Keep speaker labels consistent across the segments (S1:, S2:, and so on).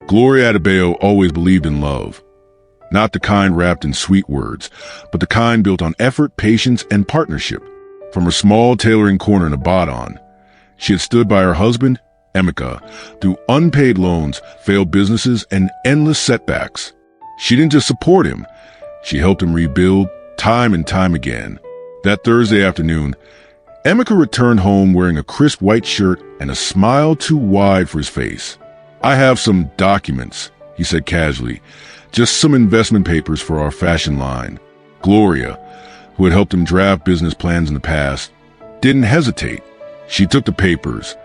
S1: Gloria Adebayo always believed in love. Not the kind wrapped in sweet words, but the kind built on effort, patience, and partnership. From her small tailoring corner in Ibadan, she had stood by her husband, Emeka, through unpaid loans, failed businesses, and endless setbacks. She didn't just support him, she helped him rebuild time and time again. That Thursday afternoon, Emeka returned home wearing a crisp white shirt and a smile too wide for his face. "I have some documents," he said casually, "just some investment papers for our fashion line." Gloria, who had helped him draft business plans in the past, didn't hesitate. She took the papers,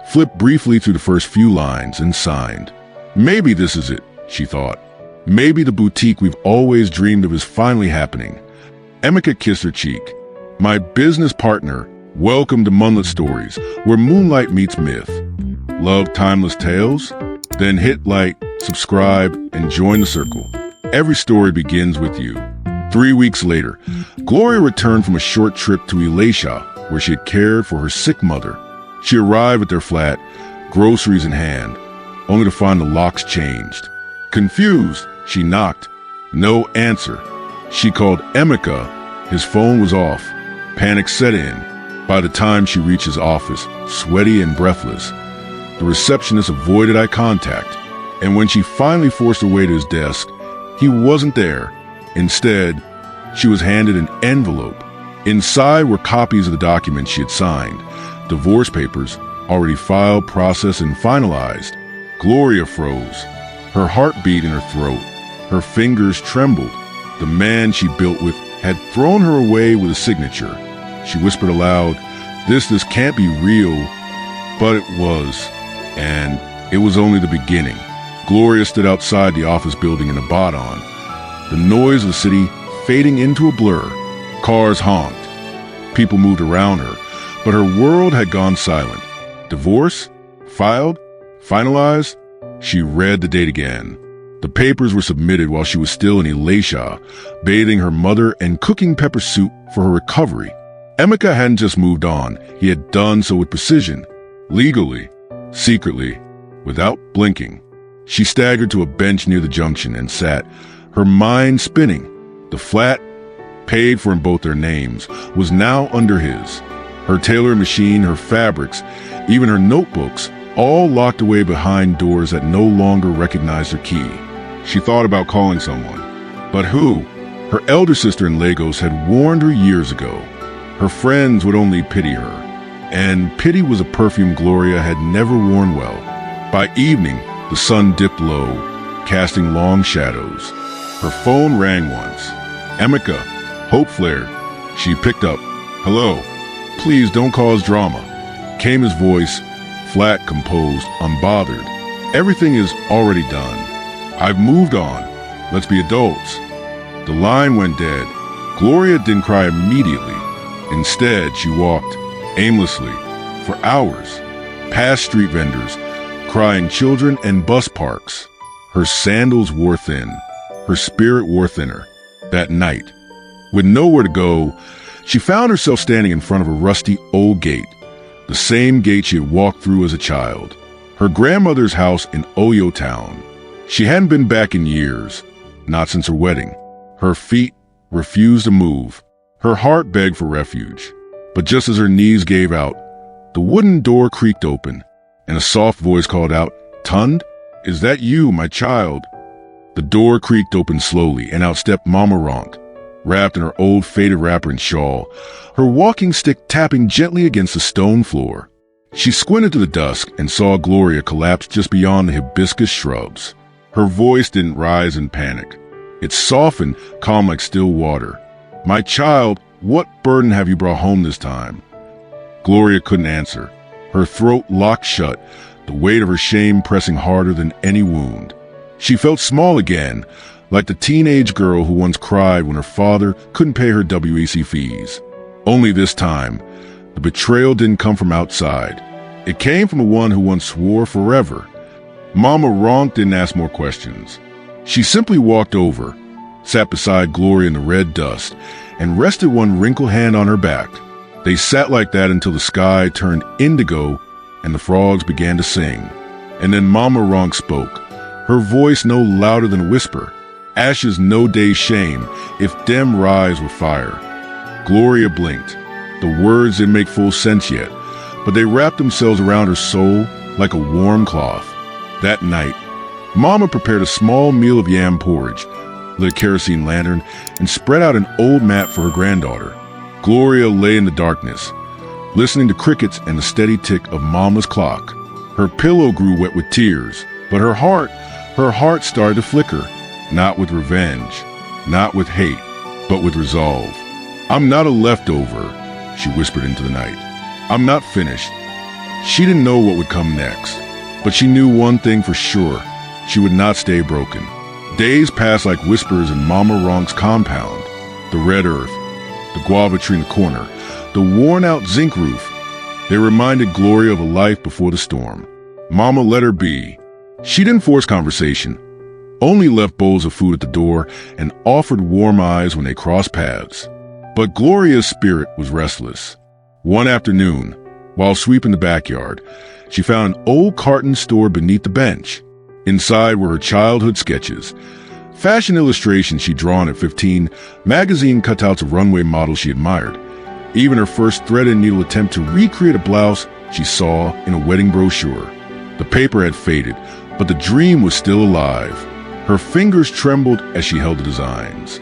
S1: flipped briefly through the first few lines, and signed. Maybe this is it, she thought. Maybe the boutique we've always dreamed of is finally happening. Emeka kissed her cheek. "My business partner, welcome to Moonlit Stories, where moonlight meets myth. Love timeless tales? Then hit like, subscribe, and join the circle. Every story begins with you." 3 weeks later, Gloria returned from a short trip to Elisha, where she had cared for her sick mother. She arrived at their flat, groceries in hand, only to find the locks changed. Confused, she knocked. No answer. She called Emeka. His phone was off. Panic set in. By the time she reached his office, sweaty and breathless, the receptionist avoided eye contact, and when she finally forced her way to his desk, he wasn't there. Instead, she was handed an envelope. Inside were copies of the documents she had signed, divorce papers, already filed, processed, and finalized. Gloria froze. Her heart beat in her throat. Her fingers trembled. The man she built with had thrown her away with a signature. She whispered aloud, This can't be real." But it was. And it was only the beginning. Gloria stood outside the office building in Ibadan, the noise of the city fading into a blur. Cars honked. People moved around her, but her world had gone silent. Divorce? Filed? Finalized? She read the date again. The papers were submitted while she was still in Elisha, bathing her mother and cooking pepper soup for her recovery. Emeka hadn't just moved on, he had done so with precision, legally, secretly, without blinking. She staggered to a bench near the junction and sat, her mind spinning. The flat, paid for in both their names, was now under his. Her tailoring machine, her fabrics, even her notebooks, all locked away behind doors that no longer recognized her key. She thought about calling someone. But who? Her elder sister in Lagos had warned her years ago. Her friends would only pity her. And pity was a perfume Gloria had never worn well. By evening, the sun dipped low, casting long shadows. Her phone rang once. Emeka. Hope flared. She picked up. "Hello. Please don't cause drama." Came his voice, flat, composed, unbothered. "Everything is already done. I've moved on. Let's be adults." The line went dead. Gloria didn't cry immediately. Instead, she walked, aimlessly, for hours, past street vendors, crying children, and bus parks. Her sandals wore thin. Her spirit wore thinner. That night, with nowhere to go, she found herself standing in front of a rusty old gate, the same gate she had walked through as a child. Her grandmother's house in Oyo Town. She hadn't been back in years, not since her wedding. Her feet refused to move. Her heart begged for refuge. But just as her knees gave out, the wooden door creaked open, and a soft voice called out, "Tund, is that you, my child?" The door creaked open slowly, and out stepped Mama Ronk, wrapped in her old faded wrapper and shawl, her walking stick tapping gently against the stone floor. She squinted to the dusk and saw Gloria collapse just beyond the hibiscus shrubs. Her voice didn't rise in panic. It softened, calm like still water. "My child, what burden have you brought home this time?" Gloria couldn't answer. Her throat locked shut, the weight of her shame pressing harder than any wound. She felt small again, like the teenage girl who once cried when her father couldn't pay her WEC fees. Only this time, the betrayal didn't come from outside. It came from the one who once swore forever. Mama Ronk didn't ask more questions. She simply walked over, sat beside Gloria in the red dust, and rested one wrinkled hand on her back. They sat like that until the sky turned indigo and the frogs began to sing. And then Mama Ronk spoke, her voice no louder than a whisper. Ashes no day shame, if dem rise with fire. Gloria blinked. The words didn't make full sense yet, but they wrapped themselves around her soul like a warm cloth. That night, Mama prepared a small meal of yam porridge, lit a kerosene lantern, and spread out an old mat for her granddaughter. Gloria lay in the darkness, listening to crickets and the steady tick of Mama's clock. Her pillow grew wet with tears, but her heart started to flicker, not with revenge, not with hate, but with resolve. I'm not a leftover, she whispered into the night. I'm not finished. She didn't know what would come next, but she knew one thing for sure. She would not stay broken. Days passed like whispers in Mama Ronk's compound. The red earth, the guava tree in the corner, the worn-out zinc roof. They reminded Gloria of a life before the storm. Mama let her be. She didn't force conversation, only left bowls of food at the door and offered warm eyes when they crossed paths. But Gloria's spirit was restless. One afternoon, while sweeping the backyard, she found an old carton stored beneath the bench. Inside were her childhood sketches, fashion illustrations she'd drawn at 15, magazine cutouts of runway models she admired, even her first thread and needle attempt to recreate a blouse she saw in a wedding brochure. The paper had faded, but the dream was still alive. Her fingers trembled as she held the designs.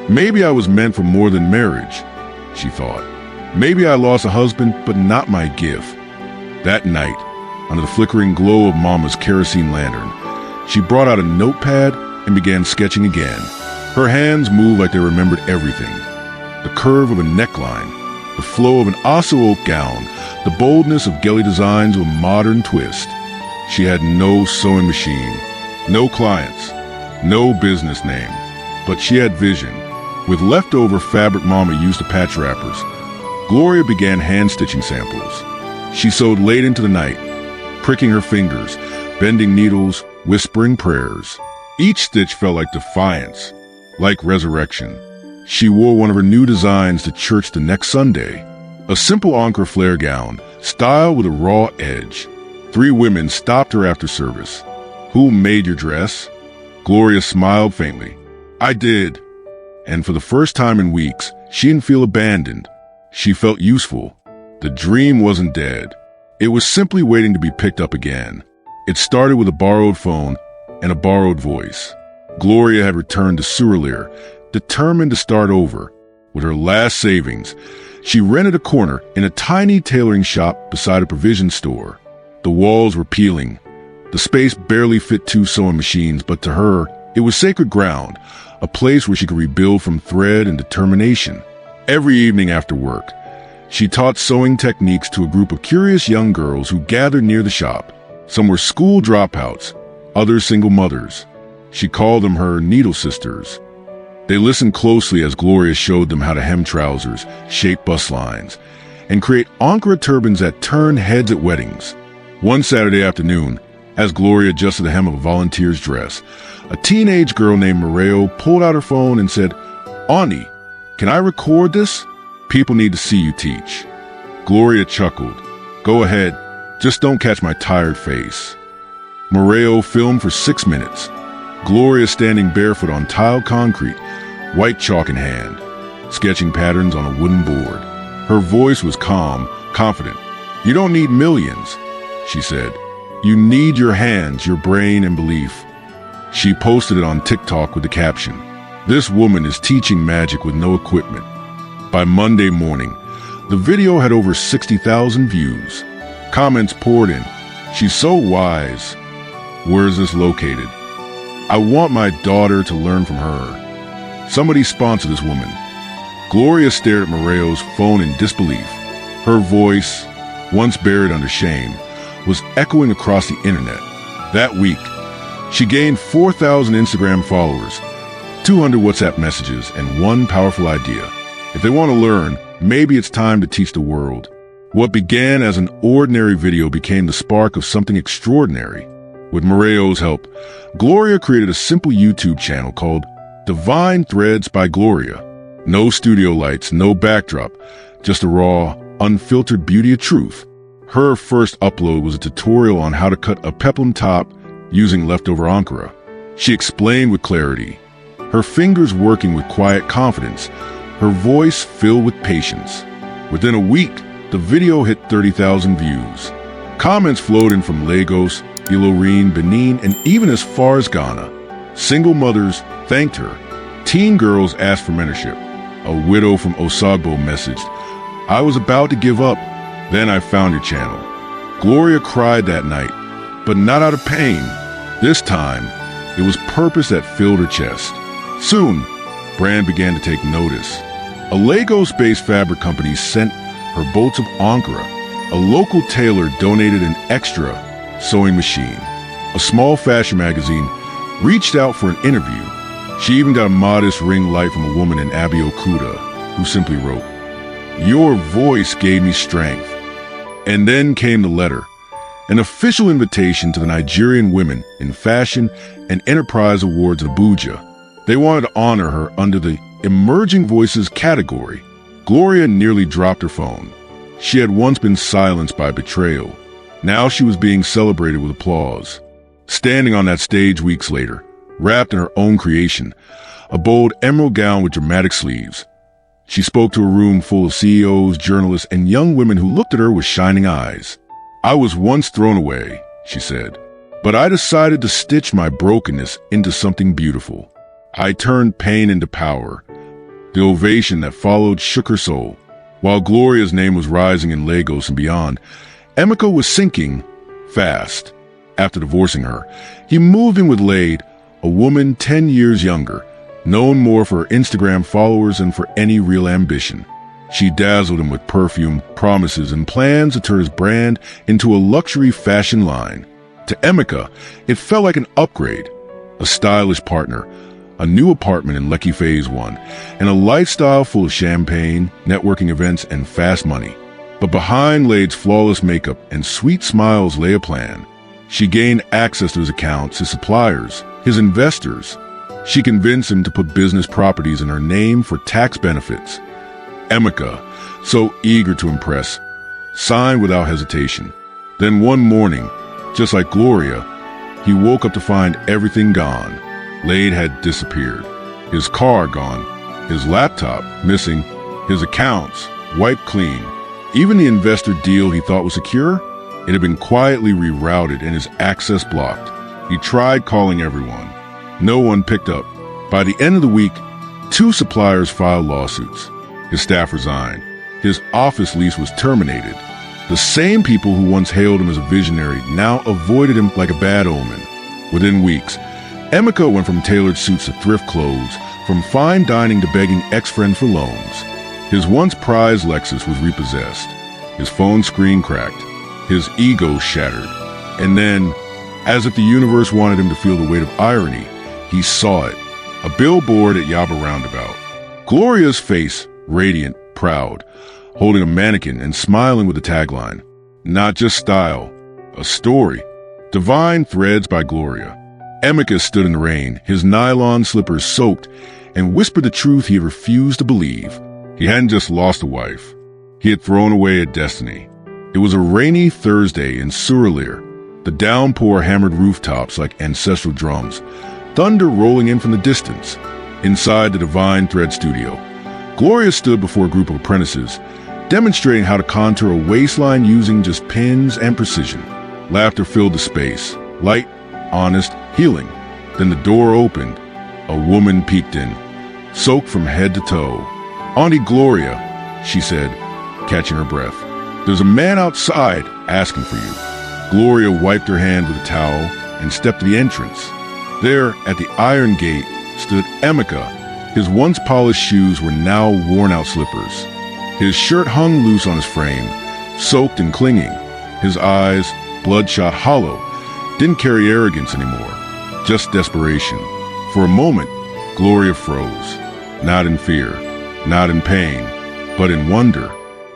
S1: Maybe I was meant for more than marriage, she thought. Maybe I lost a husband, but not my gift. That night, under the flickering glow of Mama's kerosene lantern, she brought out a notepad and began sketching again. Her hands moved like they remembered everything. The curve of a neckline, the flow of an osso oak gown, the boldness of Gelly designs with a modern twist. She had no sewing machine, no clients, no business name, but she had vision. With leftover fabric Mama used to patch wrappers, Gloria began hand-stitching samples. She sewed late into the night, pricking her fingers, bending needles, whispering prayers. Each stitch felt like defiance, like resurrection. She wore one of her new designs to church the next Sunday, a simple Ankara flare gown, styled with a raw edge. 3 women stopped her after service. Who made your dress? Gloria smiled faintly. I did. And for the first time in weeks, she didn't feel abandoned. She felt useful. The dream wasn't dead. It was simply waiting to be picked up again. It started with a borrowed phone and a borrowed voice. Gloria had returned to Surreal, determined to start over. With her last savings, she rented a corner in a tiny tailoring shop beside a provision store. The walls were peeling. The space barely fit 2 sewing machines, but to her, it was sacred ground, a place where she could rebuild from thread and determination. Every evening after work, she taught sewing techniques to a group of curious young girls who gathered near the shop. Some were school dropouts, others single mothers. She called them her needle sisters. They listened closely as Gloria showed them how to hem trousers, shape bust lines, and create Ankara turbans that turned heads at weddings. One Saturday afternoon, as Gloria adjusted the hem of a volunteer's dress, a teenage girl named Mario pulled out her phone and said, Auntie, can I record this? People need to see you teach. Gloria chuckled. Go ahead, just don't catch my tired face. Mario filmed for 6 minutes. Gloria standing barefoot on tiled concrete, white chalk in hand, sketching patterns on a wooden board. Her voice was calm, confident. You don't need millions, she said. You need your hands, your brain, and belief. She posted it on TikTok with the caption, This woman is teaching magic with no equipment. By Monday morning, the video had over 60,000 views. Comments poured in. She's so wise. Where is this located? I want my daughter to learn from her. Somebody sponsor this woman. Gloria stared at Mario's phone in disbelief. Her voice, once buried under shame, was echoing across the internet. That week, she gained 4,000 Instagram followers, 200 WhatsApp messages, and one powerful idea. If they want to learn, maybe it's time to teach the world. What began as an ordinary video became the spark of something extraordinary. With Mario's help, Gloria created a simple YouTube channel called Divine Threads by Gloria. No studio lights, no backdrop, just a raw, unfiltered beauty of truth. Her first upload was a tutorial on how to cut a peplum top using leftover Ankara. She explained with clarity, her fingers working with quiet confidence, her voice filled with patience. Within a week, the video hit 30,000 views. Comments flowed in from Lagos, Ilorin, Benin, and even as far as Ghana. Single mothers thanked her. Teen girls asked for mentorship. A widow from Osogbo messaged, "I was about to give up. Then I found your channel." Gloria cried that night, but not out of pain. This time, it was purpose that filled her chest. Soon, brand began to take notice. A Lagos-based fabric company sent her bolts of Ankara. A local tailor donated an extra sewing machine. A small fashion magazine reached out for an interview. She even got a modest ring light from a woman in Ayotunde, who simply wrote, "Your voice gave me strength." And then came the letter, an official invitation to the Nigerian Women in Fashion and Enterprise Awards at Abuja. They wanted to honor her under the Emerging Voices category. Gloria nearly dropped her phone. She had once been silenced by betrayal. Now she was being celebrated with applause. Standing on that stage weeks later, wrapped in her own creation, a bold emerald gown with dramatic sleeves, she spoke to a room full of CEOs, journalists, and young women who looked at her with shining eyes. "I was once thrown away," she said, "but I decided to stitch my brokenness into something beautiful. I turned pain into power." The ovation that followed shook her soul. While Gloria's name was rising in Lagos and beyond, Emeka was sinking fast. After divorcing her, he moved in with Lade, a woman 10 years younger, known more for her Instagram followers than for any real ambition. She dazzled him with perfume, promises, and plans to turn his brand into a luxury fashion line. To Emeka, it felt like an upgrade, a stylish partner, a new apartment in Lekki Phase 1, and a lifestyle full of champagne, networking events, and fast money. But behind Lade's flawless makeup and sweet smiles lay a plan. She gained access to his accounts, his suppliers, his investors. She convinced him to put business properties in her name for tax benefits. Emeka, so eager to impress, signed without hesitation. Then one morning, just like Gloria, he woke up to find everything gone. Lade had disappeared. His car gone, his laptop missing, his accounts wiped clean. Even the investor deal he thought was secure, it had been quietly rerouted and his access blocked. He tried calling everyone. No one picked up. By the end of the week, 2 suppliers filed lawsuits. His staff resigned. His office lease was terminated. The same people who once hailed him as a visionary now avoided him like a bad omen. Within weeks, Emeka went from tailored suits to thrift clothes, from fine dining to begging ex-friends for loans. His once prized Lexus was repossessed. His phone screen cracked. His ego shattered. And then, as if the universe wanted him to feel the weight of irony, he saw it. A billboard at Yaba Roundabout. Gloria's face, radiant, proud, holding a mannequin and smiling with a tagline. Not just style, a story. Divine Threads by Gloria. Emeka stood in the rain, his nylon slippers soaked, and whispered the truth he had refused to believe. He hadn't just lost a wife. He had thrown away a destiny. It was a rainy Thursday in Surulere. The downpour hammered rooftops like ancestral drums, thunder rolling in from the distance. Inside the Divine Thread studio, Gloria stood before a group of apprentices, demonstrating how to contour a waistline using just pins and precision. Laughter filled the space, light, honest, healing. Then the door opened. A woman peeked in, soaked from head to toe. "Auntie Gloria," she said, catching her breath. "There's a man outside asking for you." Gloria wiped her hand with a towel and stepped to the entrance. There, at the iron gate, stood Emeka. His once polished shoes were now worn-out slippers. His shirt hung loose on his frame, soaked and clinging. His eyes, bloodshot hollow, didn't carry arrogance anymore, just desperation. For a moment, Gloria froze, not in fear, not in pain, but in wonder.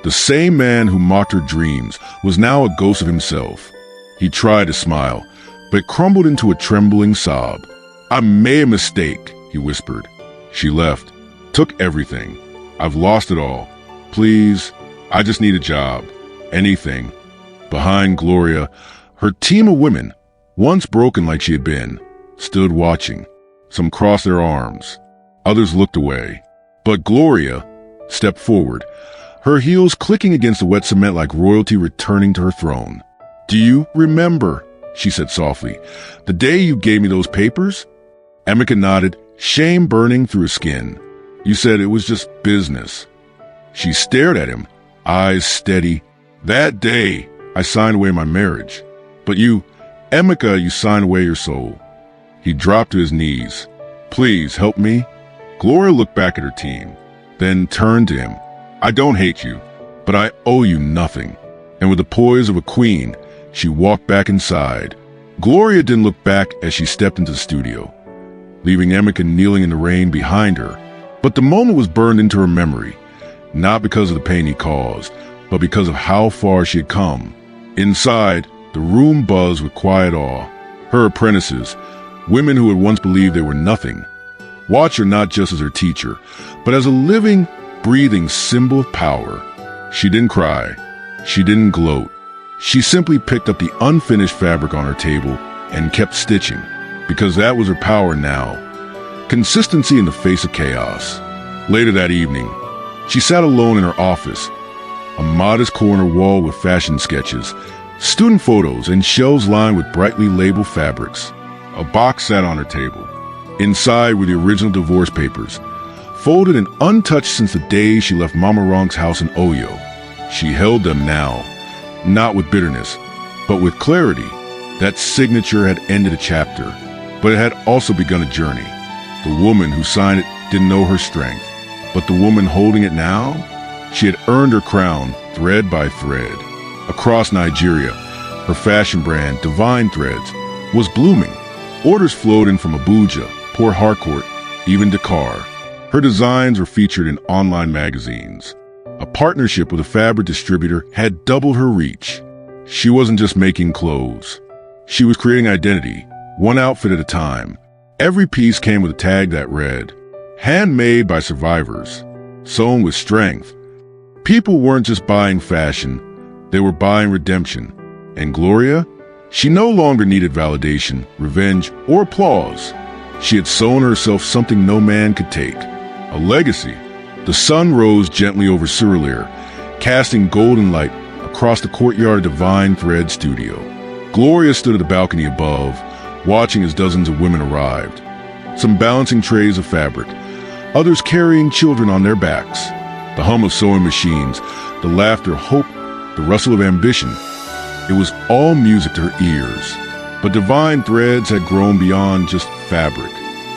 S1: The same man who mocked her dreams was now a ghost of himself. He tried to smile, but crumbled into a trembling sob. "I made a mistake," he whispered. She left, took everything. "I've lost it all. Please, I just need a job. Anything." Behind Gloria, her team of women, once broken like she had been, stood watching. Some crossed their arms. Others looked away. But Gloria stepped forward, her heels clicking against the wet cement like royalty returning to her throne. "Do you remember," she said softly, "the day you gave me those papers?" Emeka nodded, shame burning through his skin. "You said it was just business." She stared at him, eyes steady. "That day, I signed away my marriage. But you, Emeka, you signed away your soul." He dropped to his knees. "Please help me." Gloria looked back at her team, then turned to him. "I don't hate you, but I owe you nothing." And with the poise of a queen, she walked back inside. Gloria didn't look back as she stepped into the studio, leaving Emeka kneeling in the rain behind her. But the moment was burned into her memory, not because of the pain he caused, but because of how far she had come. Inside, the room buzzed with quiet awe. Her apprentices, women who had once believed they were nothing, watched her not just as her teacher, but as a living, breathing symbol of power. She didn't cry. She didn't gloat. She simply picked up the unfinished fabric on her table and kept stitching, because that was her power now. Consistency in the face of chaos. Later that evening, she sat alone in her office, a modest corner wall with fashion sketches, student photos, and shelves lined with brightly labeled fabrics. A box sat on her table. Inside were the original divorce papers, folded and untouched since the day she left Mama Ronk's house in Oyo. She held them now, not with bitterness, but with clarity. That signature had ended a chapter, but it had also begun a journey. The woman who signed it didn't know her strength, but the woman holding it now, she had earned her crown thread by thread. Across Nigeria, her fashion brand, Divine Threads, was blooming. Orders flowed in from Abuja, Port Harcourt, even Dakar. Her designs were featured in online magazines. A partnership with a fabric distributor had doubled her reach. She wasn't just making clothes. She was creating identity, one outfit at a time. Every piece came with a tag that read, "Handmade by survivors, sewn with strength." People weren't just buying fashion, they were buying redemption. And Gloria? She no longer needed validation, revenge, or applause. She had sewn herself something no man could take. A legacy. The sun rose gently over Surulere, casting golden light across the courtyard of Divine Thread Studio. Gloria stood at the balcony above, watching as dozens of women arrived. Some balancing trays of fabric, others carrying children on their backs. The hum of sewing machines, the laughter, hope, the rustle of ambition. It was all music to her ears. But Divine Threads had grown beyond just fabric.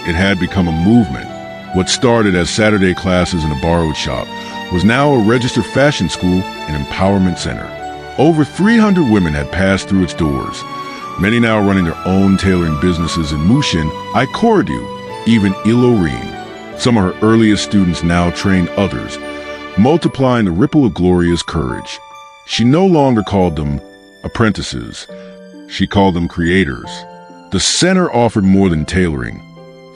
S1: It had become a movement. What started as Saturday classes in a borrowed shop was now a registered fashion school and empowerment center. Over 300 women had passed through its doors, many now running their own tailoring businesses in Mushin, Ikorodu, even Ilorin. Some of her earliest students now trained others, multiplying the ripple of Gloria's courage. She no longer called them apprentices. She called them creators. The center offered more than tailoring: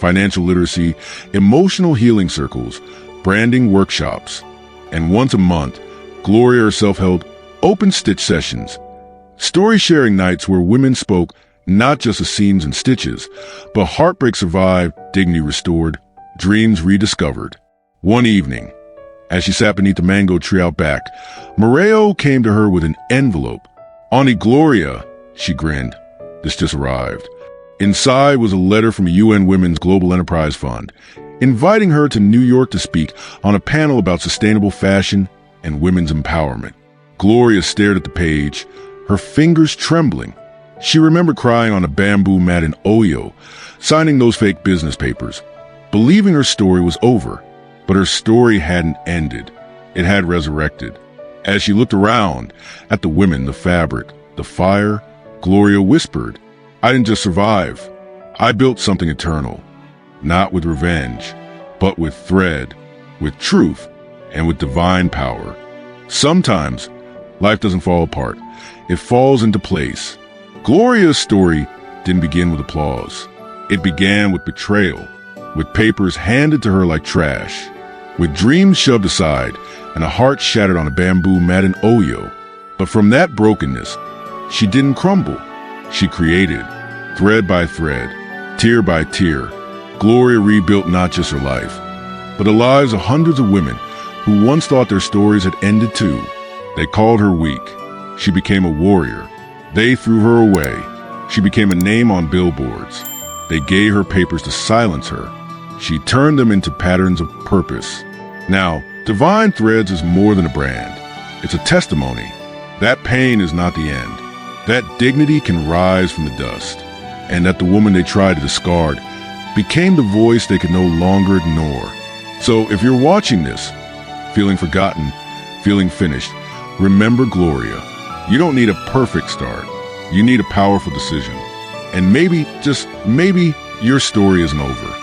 S1: financial literacy, emotional healing circles, branding workshops. And once a month, Gloria herself held open stitch sessions, story-sharing nights where women spoke not just of seams and stitches, but heartbreak survived, dignity restored, dreams rediscovered. One evening, as she sat beneath the mango tree out back, Moreo came to her with an envelope. "Auntie Gloria," she grinned. "This just arrived." Inside was a letter from a UN Women's Global Enterprise Fund, inviting her to New York to speak on a panel about sustainable fashion and women's empowerment. Gloria stared at the page, her fingers trembling. She remembered crying on a bamboo mat in Oyo, signing those fake business papers, believing her story was over. But her story hadn't ended. It had resurrected. As she looked around at the women, the fabric, the fire, Gloria whispered, "I didn't just survive. I built something eternal. Not with revenge, but with thread, with truth, and with divine power." Sometimes, life doesn't fall apart. It falls into place. Gloria's story didn't begin with applause. It began with betrayal, with papers handed to her like trash, with dreams shoved aside and a heart shattered on a bamboo mat in Oyo. But from that brokenness, she didn't crumble. She created, thread by thread, Tear by tear, Gloria rebuilt not just her life, but the lives of hundreds of women who once thought their stories had ended too. They called her weak. She became a warrior. They threw her away. She became a name on billboards. They gave her papers to silence her. She turned them into patterns of purpose. Now, Divine Threads is more than a brand. It's a testimony. That pain is not the end. That dignity can rise from the dust. And that the woman they tried to discard became the voice they could no longer ignore. So if you're watching this, feeling forgotten, feeling finished, remember Gloria. You don't need a perfect start. You need a powerful decision. And maybe, just maybe, your story isn't over.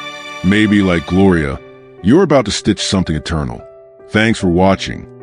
S1: Maybe, like Gloria, you're about to stitch something eternal. Thanks for watching.